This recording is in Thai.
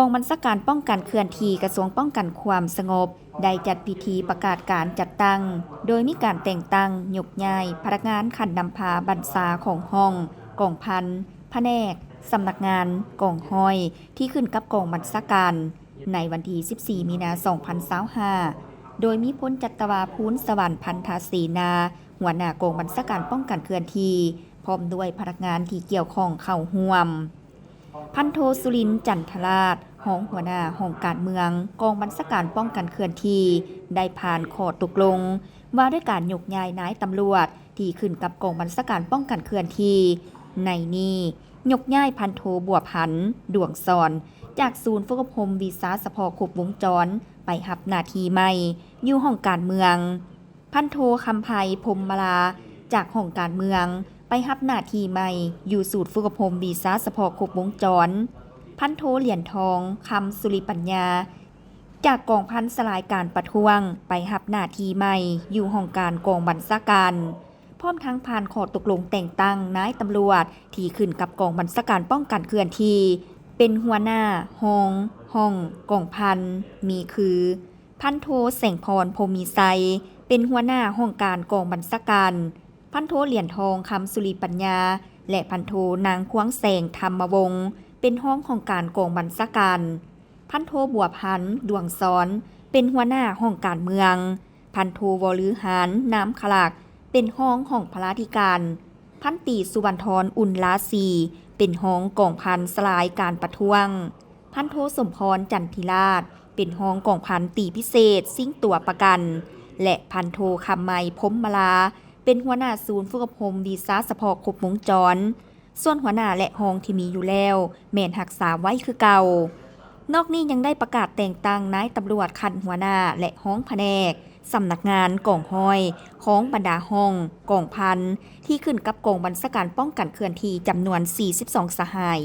กองบัญชาการป้องกันเคลื่อนที่กระทรวงป้องกันความสงบได้จัดพิธีประกาศการจัดตั้งโดยมีการแต่งตั้งยกย้ายพนักงานขันนำพาบรรษาของห้องกองพันแผนกสำนักงานกองห้อยที่ขึ้นกับกองบัญชาการในวันที่ 14 มีนาคม 2025โดยมีพลจัตวาพูนสวรรค์พันธศรีนาหัวหน้ากองบัญชาการป้องกันเคลื่อนที่พร้อมด้วยพนักงานที่เกี่ยวข้องเข้าร่วมพันโทสุรินทร์จันทราชรองหัวหน้าห้องการเมืองกองบัญชาการป้องกันเคลื่อนที่ได้ผ่านข้อตกลงว่าด้วยการยกย้ายนายตำรวจที่ขึ้นกับกองบัญชาการป้องกันเคลื่อนที่ในนี้ยกย้ายพันโทบัวพันธ์ดวงสอนจากศูนย์ฝึกอบรมวีซ่าเฉพาะครบวงจรไปรับหน้าที่ใหม่อยู่ห้องการเมืองพันโทคำไพพรหมมาลาจากห้องการเมืองไปรับหน้าที่ใหม่อยู่ศูนย์ฝึกอบรมวีซ่าเฉพาะครบวงจรพันโทเหรียญทองคำสุริปัญญาจากกองพันสลายการประท้วงไปรับหน้าที่ใหม่อยู่ห้องการกองบัญชาการพร้อมทั้งผ่านข้อตกลงแต่งตั้งนายตำรวจที่ขึ้นกับกองบัญชาการป้องกันเคลื่อนที่เป็นหัวหน้าห้องกองพันมีคือพันโทแสงพรพรหมีไซเป็นหัวหน้าห้องการกองบัญชาการพันโทเหรียญทองคำสุริปัญญาและพันโทนางควงแสงธรรมวงศ์เป็นห้องของการกองบัญชาการพันโทบัวพันธ์ดวงซ้อนเป็นหัวหน้าห้องการเมืองพันโทวลือหานน้ำขลักเป็นห้องพลาธิการพันตีสุวรรณธรอุ่นลาสีเป็นห้องกองพันสลายการประท้วงพันโทสมพรจันทิราชเป็นห้องกองพันตีพิเศษซิ่งตัวประกันและพันโทคำไมพรหมมาลาเป็นหัวหน้าศูนย์ฝึกอบรมวีซ่าเฉพาะครบวงจรส่วนหัวหน้าและห้องที่มีอยู่แล้วแม่นรักษาไว้คือเก่านอกนี้ยังได้ประกาศแต่งตั้งนายตำรวจคันหัวหน้าและห้องแผนกสำนักงานกองห้อยของบรรดาห้องกองพันที่ขึ้นกับกองบัญชาการป้องกันเคลื่อนที่จำนวน 42 สหาย